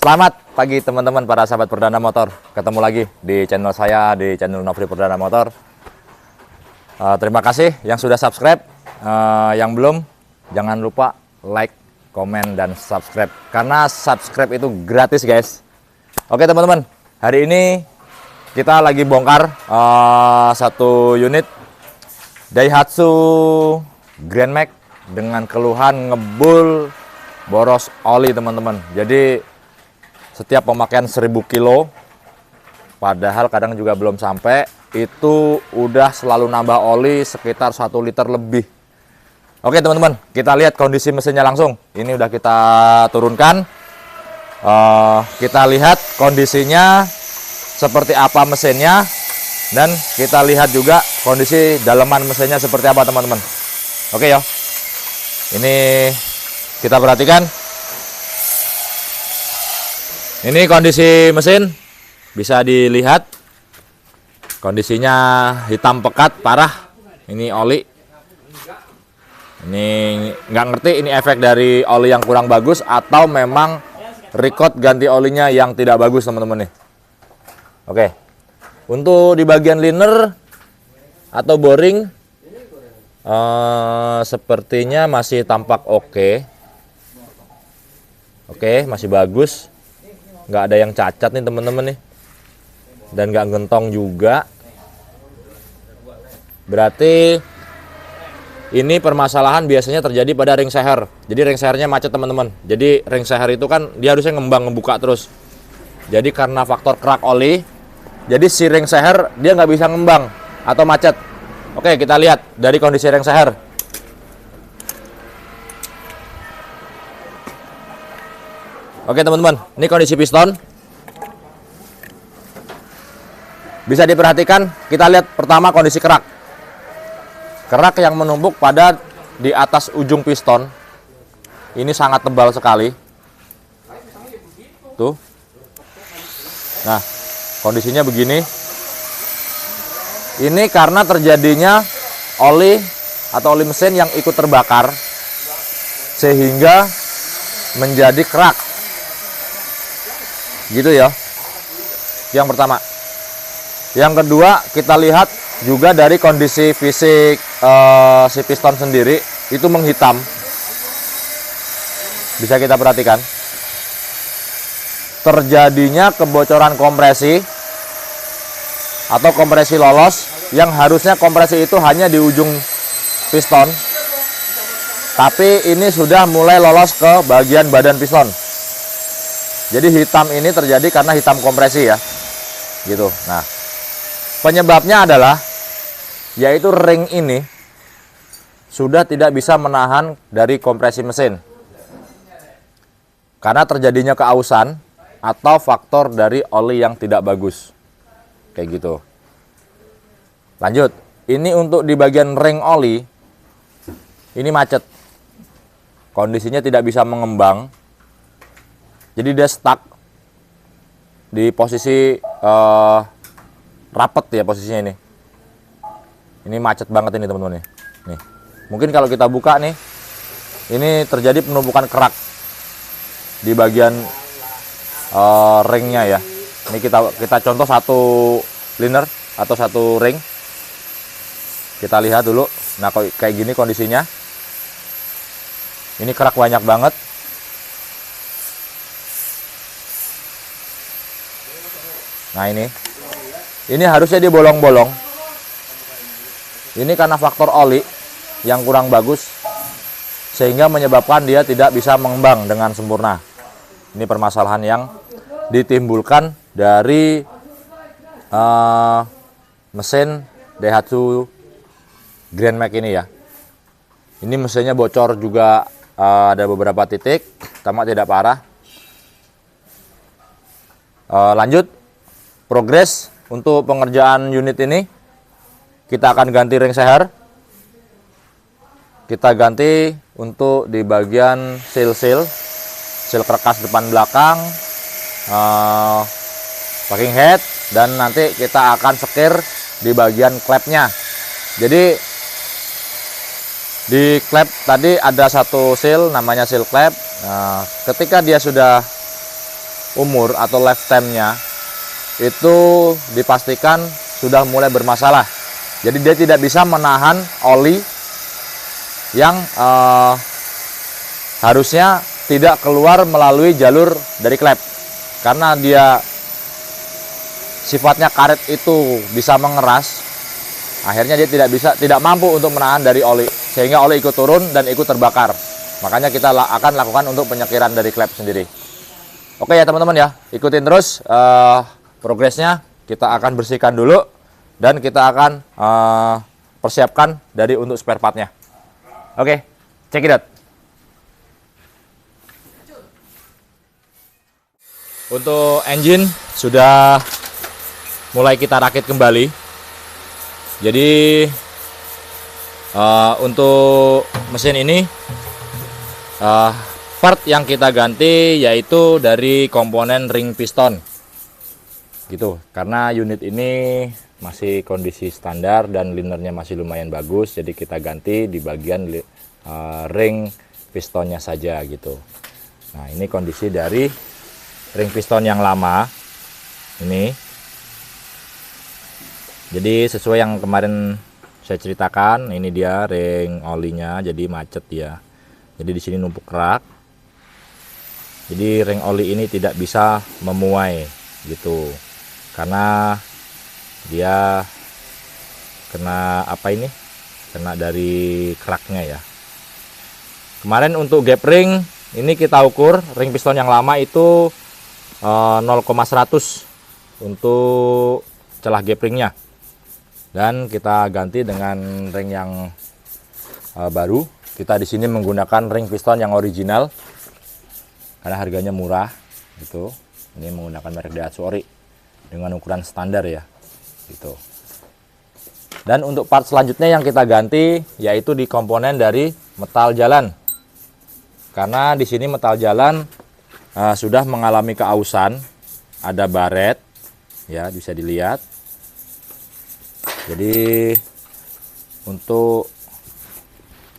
Selamat pagi teman-teman para sahabat perdana motor. Ketemu lagi di channel saya, di channel Nofri Perdana Motor. Terima kasih yang sudah subscribe. Yang belum, jangan lupa like, komen, dan subscribe. Karena subscribe itu gratis guys. Oke teman-teman, hari ini kita lagi bongkar satu unit Daihatsu Grand Max dengan keluhan ngebul boros oli teman-teman. Jadi setiap pemakaian 1000 kilo, padahal kadang juga belum sampai, itu udah selalu nambah oli sekitar 1 liter lebih. Oke teman-teman, kita lihat kondisi mesinnya langsung. Ini udah kita turunkan. Kita lihat kondisinya seperti apa mesinnya, dan kita lihat juga kondisi daleman mesinnya seperti apa teman-teman. Oke ya, ini kita perhatikan. Ini kondisi mesin, bisa dilihat kondisinya hitam pekat parah. Ini oli, ini nggak ngerti ini efek dari oli yang kurang bagus atau memang record ganti olinya yang tidak bagus teman-teman nih. Oke, untuk di bagian liner atau boring sepertinya masih tampak oke. Oke, masih bagus. Nggak ada yang cacat nih teman-teman nih, dan nggak gentong juga. Berarti ini permasalahan biasanya terjadi pada ring seher. Jadi ring sehernya macet teman-teman. Jadi ring seher itu kan dia harusnya ngembang, ngebuka terus. Jadi karena faktor kerak oli, jadi si ring seher dia nggak bisa ngembang atau macet. Oke, kita lihat dari kondisi ring seher. Oke teman-teman, ini kondisi piston. Bisa diperhatikan, kita lihat pertama kondisi kerak. Kerak yang menumpuk pada di atas ujung piston. Ini sangat tebal sekali. Tuh. Nah, kondisinya begini. Ini karena terjadinya oli atau oli mesin yang ikut terbakar, sehingga menjadi kerak. Gitu ya, yang pertama. Yang kedua, kita lihat juga dari kondisi fisik si piston sendiri itu menghitam. Bisa kita perhatikan terjadinya kebocoran kompresi atau kompresi lolos, yang harusnya kompresi itu hanya di ujung piston, tapi ini sudah mulai lolos ke bagian badan piston. Jadi hitam ini terjadi karena hitam kompresi ya, gitu. Nah, penyebabnya adalah yaitu ring ini sudah tidak bisa menahan dari kompresi mesin karena terjadinya keausan atau faktor dari oli yang tidak bagus, kayak gitu. Lanjut, ini untuk di bagian ring oli ini macet, kondisinya tidak bisa mengembang. Jadi dia stuck di posisi rapet ya posisinya ini. Ini macet banget ini teman-teman nih. Nih. Mungkin kalau kita buka nih, ini terjadi penumpukan kerak di bagian ringnya ya. Ini kita contoh satu liner atau satu ring. Kita lihat dulu. Nah, kayak gini kondisinya. Ini kerak banyak banget. Nah, ini harusnya dia bolong-bolong. Ini karena faktor oli yang kurang bagus, sehingga menyebabkan dia tidak bisa mengembang dengan sempurna. Ini permasalahan yang ditimbulkan dari mesin Daihatsu Grand Max ini ya. Ini mesinnya bocor juga, ada beberapa titik, tamat tidak parah. Lanjut. Progres untuk pengerjaan unit ini, kita akan ganti ring seher. Kita ganti untuk di bagian seal kerkas depan belakang, packing head, dan nanti kita akan sekir di bagian klepnya. Jadi di klep tadi ada satu seal namanya seal klep. Nah, ketika dia sudah umur atau lifetime-nya itu dipastikan sudah mulai bermasalah. Jadi dia tidak bisa menahan oli yang harusnya tidak keluar melalui jalur dari klep. Karena dia sifatnya karet itu bisa mengeras, akhirnya dia tidak mampu untuk menahan dari oli, sehingga oli ikut turun dan ikut terbakar. Makanya kita akan lakukan untuk penyekiran dari klep sendiri. Oke ya teman-teman ya, ikutin terus progresnya. Kita akan bersihkan dulu dan kita akan persiapkan dari untuk spare partnya. Oke, check it out. Untuk engine sudah mulai kita rakit kembali. Jadi untuk mesin ini part yang kita ganti yaitu dari komponen ring piston gitu, karena unit ini masih kondisi standar dan linernya masih lumayan bagus, jadi kita ganti di bagian ring pistonnya saja gitu. Nah, ini kondisi dari ring piston yang lama ini. Jadi sesuai yang kemarin saya ceritakan, ini dia ring olinya jadi macet ya. Jadi di sini numpuk kerak. Jadi ring oli ini tidak bisa memuai gitu. Karena dia kena apa ini? Kena dari keraknya ya. Kemarin untuk gap ring ini kita ukur ring piston yang lama itu 0,100 untuk celah gap ringnya. Dan kita ganti dengan ring yang baru. Kita di sini menggunakan ring piston yang original karena harganya murah gitu. Ini menggunakan merek Daihatsu Ori dengan ukuran standar ya gitu. Dan untuk part selanjutnya yang kita ganti yaitu di komponen dari metal jalan. Karena di sini metal jalan sudah mengalami keausan, ada baret ya, bisa dilihat. Jadi untuk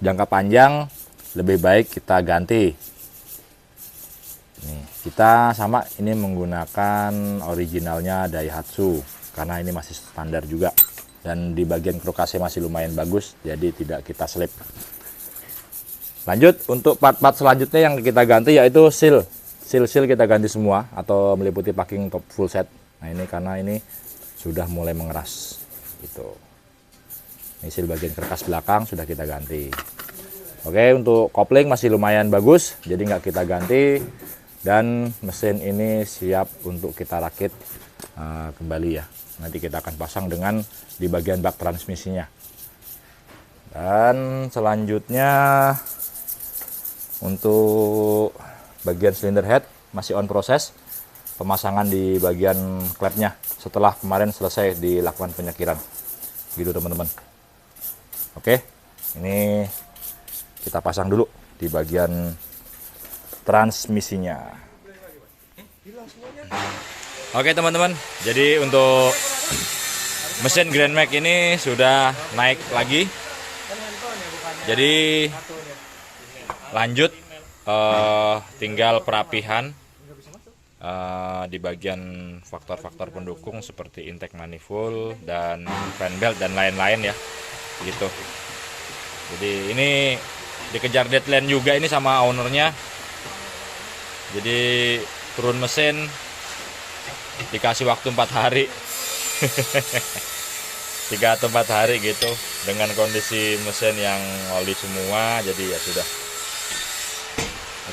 jangka panjang lebih baik kita ganti. Nih, kita sama ini menggunakan originalnya Daihatsu karena ini masih standar juga, dan di bagian krokasnya masih lumayan bagus, jadi tidak kita selip. Lanjut untuk part-part selanjutnya yang kita ganti yaitu seal kita ganti semua atau meliputi packing top full set. Nah, ini karena ini sudah mulai mengeras gitu. Ini seal bagian karkas belakang sudah kita ganti. Oke, untuk kopling masih lumayan bagus, jadi nggak kita ganti. Dan mesin ini siap untuk kita rakit kembali ya. Nanti kita akan pasang dengan di bagian bak transmisinya. Dan selanjutnya untuk bagian cylinder head masih on proses pemasangan di bagian klepnya setelah kemarin selesai dilakukan penyekiran. Gitu teman-teman. Oke, ini kita pasang dulu di bagian transmisinya. Oke teman-teman, jadi untuk mesin Grand Max ini sudah naik lagi. Jadi lanjut tinggal perapihan di bagian faktor-faktor pendukung seperti intake manifold dan fan belt dan lain-lain ya gitu. Jadi ini dikejar deadline juga ini sama ownernya. Jadi turun mesin dikasih waktu 4 hari 3 atau 4 hari gitu, dengan kondisi mesin yang oli semua, jadi ya sudah.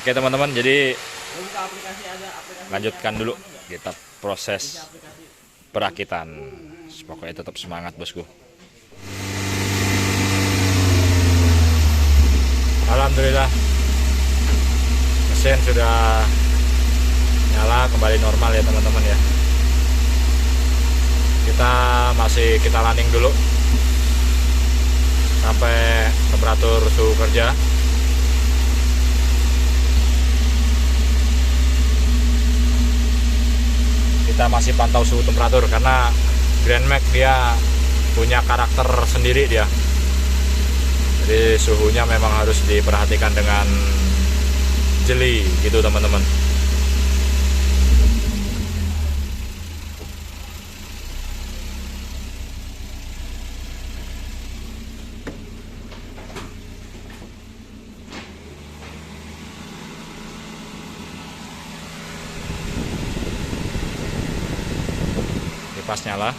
Oke teman-teman, jadi lanjutkan dulu kita proses perakitan. Pokoknya tetap semangat bosku. Alhamdulillah mesin sudah nyala kembali normal ya teman-teman ya. Kita running dulu sampai temperatur suhu kerja. Kita masih pantau suhu temperatur karena Grand Max dia punya karakter sendiri dia. Jadi suhunya memang harus diperhatikan dengan jeli gitu teman-teman. kipas nyala.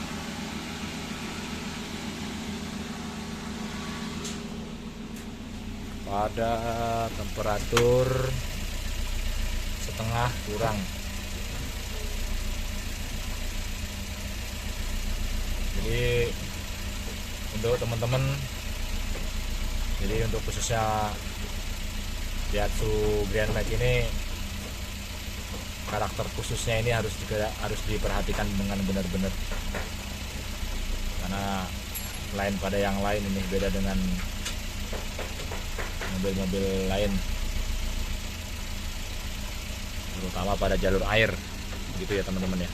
Pada temperatur setengah kurang. Jadi untuk teman-teman, jadi untuk khususnya Daihatsu Grand Max ini, karakter khususnya ini harus diperhatikan dengan benar-benar, karena lain pada yang lain, ini beda dengan mobil-mobil lain, terutama pada jalur air gitu ya teman-teman ya.